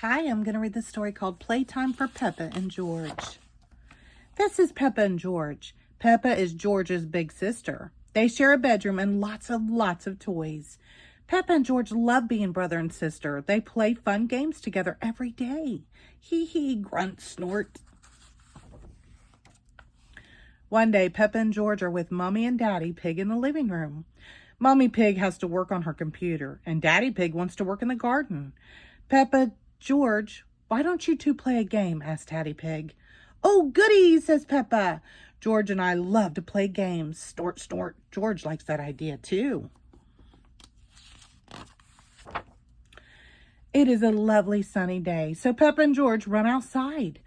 Hi, I'm going to read the story called Playtime for Peppa and George. This is Peppa and George. Peppa is George's big sister. They share a bedroom and lots of toys. Peppa and George love being brother and sister. They play fun games together every day. Hee hee, grunt, snort. One day, Peppa and George are with Mommy and Daddy Pig in the living room. Mommy Pig has to work on her computer, and Daddy Pig wants to work in the garden. Peppa, George, why don't you two play a game? Asked Daddy Pig. Oh, goody, says Peppa. George and I love to play games. Snort, snort. George likes that idea too. It is a lovely sunny day, so Peppa and George run outside.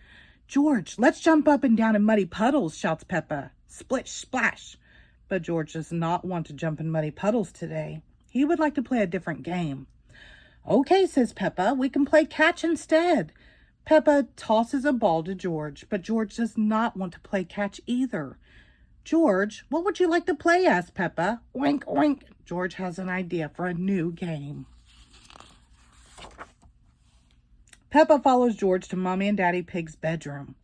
George, let's jump up and down in muddy puddles, shouts Peppa. Splish, splash. But George does not want to jump in muddy puddles today. He would like to play a different game. Okay, says Peppa, we can play catch instead. Peppa tosses a ball to George, but George does not want to play catch either. George, what would you like to play? Asked Peppa. Oink, oink. George has an idea for a new game. Peppa follows George to Mommy and Daddy Pig's bedroom.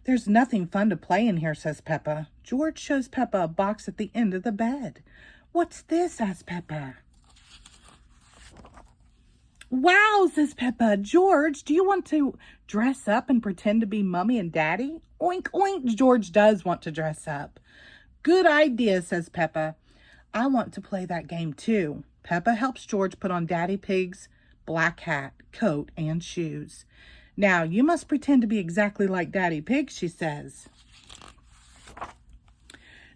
There's nothing fun to play in here, says Peppa. George shows Peppa a box at the end of the bed. What's this? Asks Peppa. Wow, says Peppa. George, do you want to dress up and pretend to be Mommy and Daddy? Oink, oink. George does want to dress up. Good idea, says Peppa. I want to play that game too. Peppa helps George put on Daddy Pig's black hat, coat, and shoes. Now, you must pretend to be exactly like Daddy Pig, she says.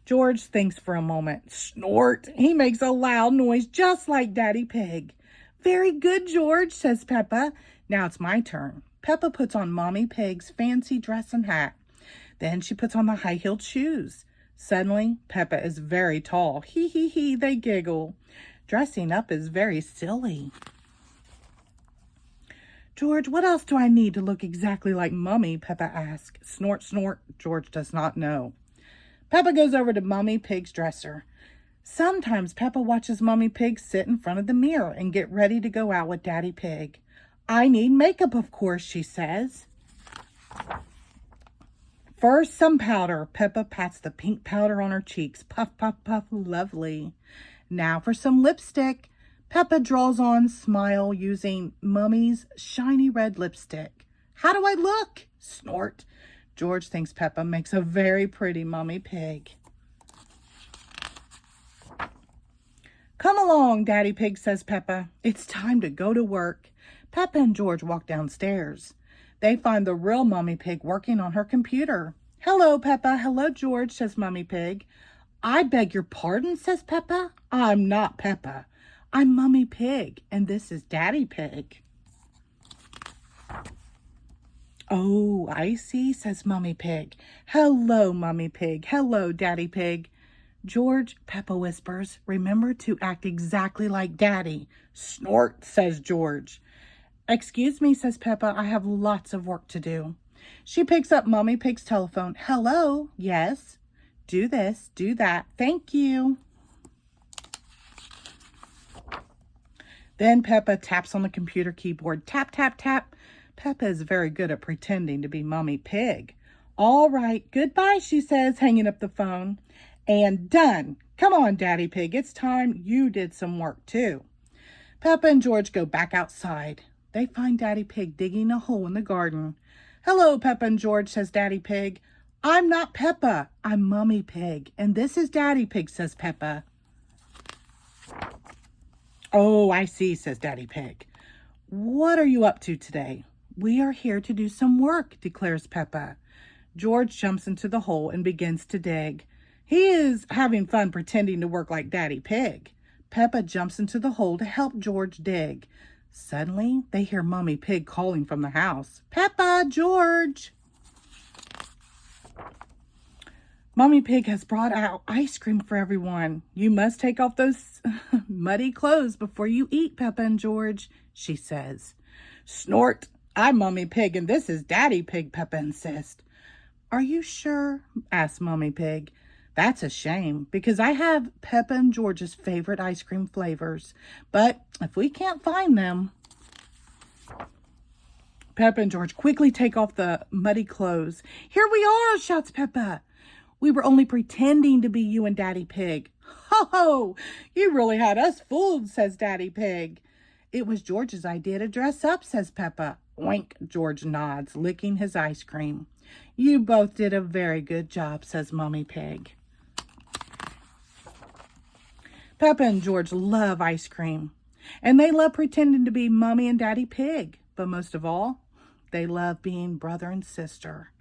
George thinks for a moment. Snort. He makes a loud noise just like Daddy Pig. Very good, George, says Peppa. Now it's my turn. Peppa puts on Mommy Pig's fancy dress and hat. Then she puts on the high-heeled shoes. Suddenly, Peppa is very tall. Hee hee hee, they giggle. Dressing up is very silly. George, what else do I need to look exactly like Mommy? Peppa asks. Snort, snort. George does not know. Peppa goes over to Mommy Pig's dresser. Sometimes Peppa watches Mommy Pig sit in front of the mirror and get ready to go out with Daddy Pig. I need makeup, of course, she says. First, some powder. Peppa pats the pink powder on her cheeks. Puff, puff, puff. Lovely. Now for some lipstick. Peppa draws on smile using Mummy's shiny red lipstick. How do I look? Snort. George thinks Peppa makes a very pretty Mommy Pig. Come along, Daddy Pig, says Peppa. It's time to go to work. Peppa and George walk downstairs. They find the real Mommy Pig working on her computer. Hello, Peppa. Hello, George, says Mommy Pig. I beg your pardon, says Peppa. I'm not Peppa. I'm Mommy Pig, and this is Daddy Pig. Oh, I see, says Mommy Pig. Hello, Mommy Pig. Hello, Daddy Pig. George, Peppa whispers, remember to act exactly like Daddy. Snort, says George. Excuse me, says Peppa, I have lots of work to do. She picks up Mommy Pig's telephone. Hello, yes. Do this, do that. Thank you. Then Peppa taps on the computer keyboard. Tap, tap, tap. Peppa is very good at pretending to be Mommy Pig. All right, goodbye, she says, hanging up the phone. And done. Come on, Daddy Pig. It's time you did some work too. Peppa and George go back outside. They find Daddy Pig digging a hole in the garden. Hello, Peppa and George, says Daddy Pig. I'm not Peppa. I'm Mommy Pig. And this is Daddy Pig, says Peppa. Oh, I see, says Daddy Pig. What are you up to today? We are here to do some work, declares Peppa. George jumps into the hole and begins to dig. He is having fun pretending to work like Daddy Pig. Peppa jumps into the hole to help George dig. Suddenly, they hear Mommy Pig calling from the house. Peppa, George! Mommy Pig has brought out ice cream for everyone. You must take off those muddy clothes before you eat, Peppa and George, she says. Snort! I'm Mommy Pig and this is Daddy Pig, Peppa insists. Are you sure? Asks Mommy Pig. That's a shame, because I have Peppa and George's favorite ice cream flavors. But if we can't find them... Peppa and George quickly take off the muddy clothes. "Here we are," shouts Peppa. "We were only pretending to be you and Daddy Pig." "Ho, ho! You really had us fooled," says Daddy Pig. "It was George's idea to dress up," says Peppa. "Oink," George nods, licking his ice cream. "You both did a very good job," says Mommy Pig. Peppa and George love ice cream, and they love pretending to be Mommy and Daddy Pig. But most of all, they love being brother and sister.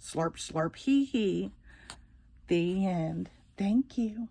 Slurp, slurp, hee hee. The end. Thank you.